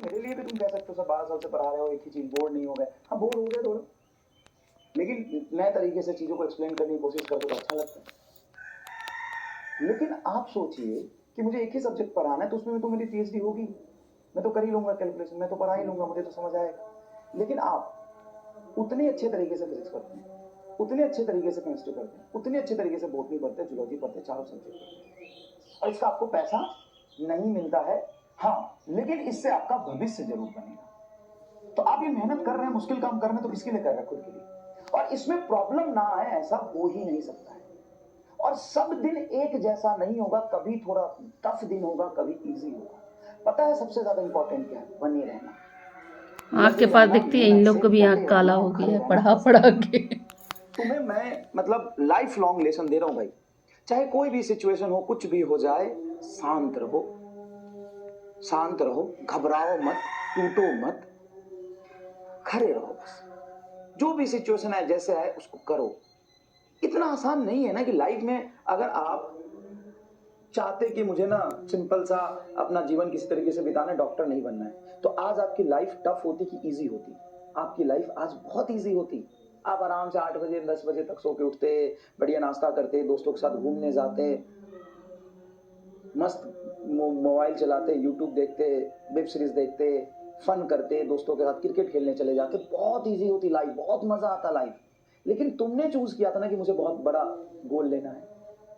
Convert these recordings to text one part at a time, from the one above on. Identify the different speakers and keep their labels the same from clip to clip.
Speaker 1: मेरे लिए भी तुम कह सकते हो सब 12 साल से पढ़ा रहे हो, एक ही चीज बोर नहीं हो गए। हाँ बोर हो गए थोड़ा, लेकिन नए तरीके से चीजों को एक्सप्लेन करने की कोशिश करते तो अच्छा लगता है। लेकिन आप सोचिए कि मुझे एक ही सब्जेक्ट पढ़ाना है, तो उसमें तो मेरी पीएचडी होगी, मैं तो कर ही लूंगा कैलकुलेशन, मैं तो पढ़ा ही लूंगा, मुझे तो समझ आएगा। लेकिन आप उतने अच्छे तरीके से फिजिक्स पढ़ते हैं, उतने अच्छे तरीके से केमिस्ट्री पढ़ते हैं, उतने अच्छे तरीके से बॉटनी पढ़ते हैं, जूलॉजी पढ़ते हैं, चारों सब्जेक्ट पढ़ते हैं, और इसका आपको पैसा नहीं मिलता है। हाँ, लेकिन इससे आपका भविष्य जरूर बनेगा। तो आप ये मेहनत कर रहे हैं, मुश्किल काम कर रहे हैं, तो किसके लिए कर रहे हैं? खुद के लिए। और इसमें प्रॉब्लम ना आए ऐसा हो ही नहीं सकता है। और सब दिन एक जैसा नहीं होगा, कभी थोड़ा टफ दिन होगा, कभी इजी होगा। पता है सबसे ज्यादा इंपॉर्टेंट क्या है? बने रहना,
Speaker 2: आँख के पास दिखती है, इन लोग को भी आँख काला हो गया है पढ़ा पढ़ा के।
Speaker 1: तुम्हें मैं मतलब लाइफ लॉन्ग लेसन दे रहा हूं भाई, चाहे कोई भी सिचुएशन हो, कुछ भी हो जाए, शांत रहो, शांत रहो, घबराओ मत, टूटो मत, खड़े रहो बस। जो भी सिचुएशन है जैसे है उसको करो। इतना आसान नहीं है ना कि लाइफ में अगर आप चाहते कि मुझे ना सिंपल सा अपना जीवन किसी तरीके से बिताना है, डॉक्टर नहीं बनना है, तो आज आपकी लाइफ टफ होती कि इजी होती? आपकी लाइफ आज बहुत इजी होती। आप आराम से 8 बजे 10 बजे तक सो के उठते, बढ़िया नाश्ता करते, दोस्तों के साथ घूमने जाते, मस्त मोबाइल चलाते, यूट्यूब देखते, वेब सीरीज देखते, फन करते, दोस्तों के साथ क्रिकेट खेलने चले जाते। बहुत इजी होती लाइफ, बहुत मजा आता लाइफ। लेकिन तुमने चूज किया था ना कि मुझे बहुत बड़ा गोल लेना है,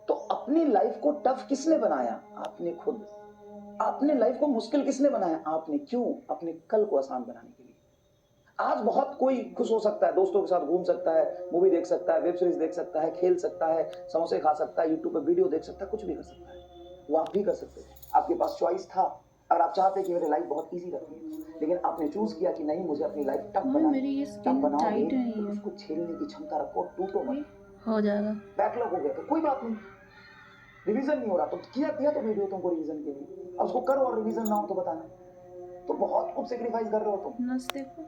Speaker 1: तो अपनी लाइफ को टफ किसने बनाया? आपने खुद। अपने लाइफ को मुश्किल किसने बनाया? आपने। क्यों? अपने कल को आसान बनाने के लिए। आज बहुत कोई खुश हो सकता है, दोस्तों के साथ घूम सकता है, मूवी देख सकता है, वेब सीरीज देख सकता है, खेल सकता है, समोसे खा सकता है, यूट्यूब पे वीडियो देख सकता है, कुछ भी कर सकता है। वो आप भी कर सकते थे, आपके पास चॉइस था। अगर आप चाहते कि मेरी लाइफ बहुत इजी रखनी है, लेकिन आपने चूज किया कि नहीं, मुझे अपनी लाइफ टफ
Speaker 2: मम्मी
Speaker 1: बनानी
Speaker 2: मेरी ये
Speaker 1: है। टफ
Speaker 2: स्किन
Speaker 1: बनाओगे
Speaker 2: टाइट नहीं
Speaker 1: तो
Speaker 2: है।
Speaker 1: उसको झेलने की क्षमता रखो, टूटो मत।
Speaker 2: हो जाएगा।
Speaker 1: बैकलॉग हो गया तो कोई बात नहीं, रिवीजन नहीं हो रहा तो किया दिया तो वीडियो तुमको रिवीजन के लिए, अब उसको करो, और रिवीजन ना हो तो बताना। तो बहुत कुछ सेक्रीफाइस कर रहे हो तुम,
Speaker 2: नस देखो।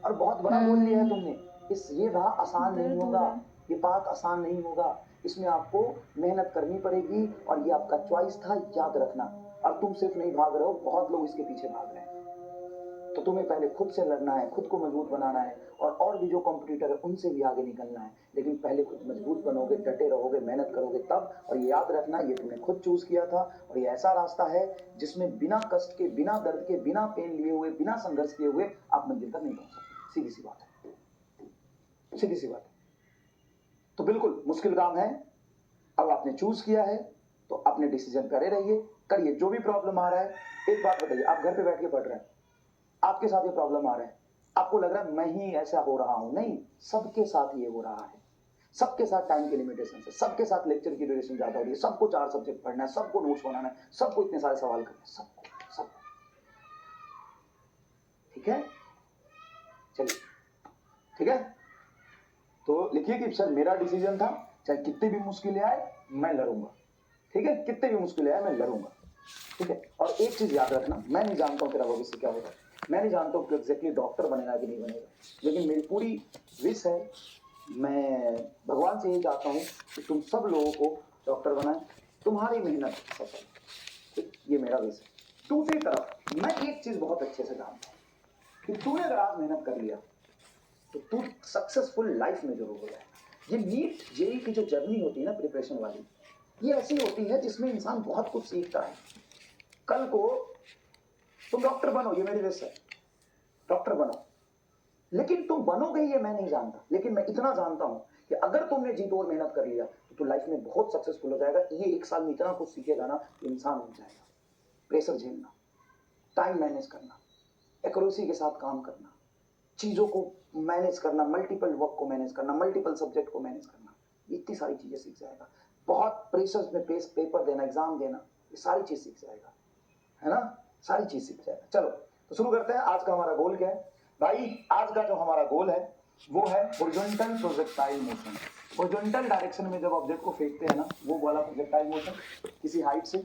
Speaker 1: और बहुत बड़ा गोल लिया है तुमने। ये राह आसान नहीं
Speaker 2: दर्द हो
Speaker 1: होगा,
Speaker 2: रहा है।
Speaker 1: ये बात आसान नहीं होगा, इसमें आपको मेहनत करनी पड़ेगी, और ये आपका चॉइस था, याद रखना। और तुम सिर्फ नहीं भाग रहे हो, बहुत लोग इसके पीछे भाग रहे हैं। तो तुम्हें पहले खुद से लड़ना है, खुद को मजबूत बनाना है, और भी जो कॉम्पिटिटर है उनसे भी आगे निकलना है। लेकिन पहले खुद मजबूत बनोगे, डटे रहोगे, मेहनत करोगे तब। और ये याद रखना, ये तुमने खुद चूज किया था, और ये ऐसा रास्ता है जिसमें बिना कष्ट के, बिना दर्द के, बिना पेन लिए हुए, बिना संघर्ष किए हुए आप मंजिल तक नहीं पहुंच सकते। सीधी सी बात है, सीधी सी बात है। तो बिल्कुल मुश्किल काम है, अब आपने चूज किया है तो अपने डिसीजन करे रहिए, करिए। जो भी प्रॉब्लम आ रहा है, एक बात बताइए, आप घर पे बैठ के पढ़ रहे हैं, आपके साथ ये प्रॉब्लम आ रहा है, आपको लग रहा है मैं ही ऐसा हो रहा हूं, नहीं, सबके साथ ये हो रहा है। सबके साथ टाइम की लिमिटेशन है, सबके साथ लेक्चर की ड्यूरेशन ज्यादा हो रही है, सबको 4 सब्जेक्ट पढ़ना है, सबको नोट्स बनाना है, सबको इतने सारे सवाल करने हैं, सबको। ठीक है, चलिए, ठीक है। तो लिखिए कि सर मेरा डिसीजन था, चाहे कितनी भी मुश्किलें आए मैं लड़ूंगा। ठीक है, कितने भी मुश्किलें आए मैं लड़ूंगा। ठीक है, और एक चीज याद रखना, मैं नहीं जानता हूं तेरा भविष्य क्या होगा, मैं नहीं जानता हूं कि एग्जैक्टली डॉक्टर बनेगा कि नहीं बनेगा, लेकिन मेरी पूरी विश है, मैं भगवान से यही चाहता हूं कि तुम सब लोगों को डॉक्टर बनाए, तुम्हारी मेहनत सफल। ठीक, ये मेरा विश है। दूसरी तरफ मैं एक चीज बहुत अच्छे से जानता हूं कि तूने अगर आज मेहनत कर लिया तो तू सक्सेसफुल लाइफ में जरूर हो जाएगा। ये नीट जेई की जो जर्नी होती है ना, प्रिपरेशन वाली, ये ऐसी होती है जिसमें इंसान बहुत कुछ सीखता है। कल को तुम डॉक्टर बनो, ये मेरी विश है, डॉक्टर बनो। लेकिन तुम बनोगे ये मैं नहीं जानता, लेकिन मैं इतना जानता हूं कि अगर तुमने जी तोड़ मेहनत कर लिया तो तू लाइफ में बहुत सक्सेसफुल हो जाएगा। ये 1 साल में इतना कुछ सीखेगा ना, इंसान हो जाएगा। प्रेशर झेलना, टाइम मैनेज करना, एक्यूरेसी के साथ काम करना, चीजों को मैनेज करना, मल्टीपल वर्क को मैनेज करना, मल्टीपल सब्जेक्ट को मैनेज करना, इतनी सारी चीजें सीख जाएगा। बहुत प्रेशर में पेपर देना, एग्जाम देना, ये सारी चीज सीख जाएगा, है ना, सारी चीज सीख जाएगा। चलो तो शुरू करते हैं। आज का हमारा गोल क्या है भाई? आज का जो हमारा गोल है वो है horizontal projectile motion. Horizontal direction में जब ऑब्जेक्ट को फेंकते हैं ना, वो वाला प्रोजेक्टाइल मोशन, किसी हाइट से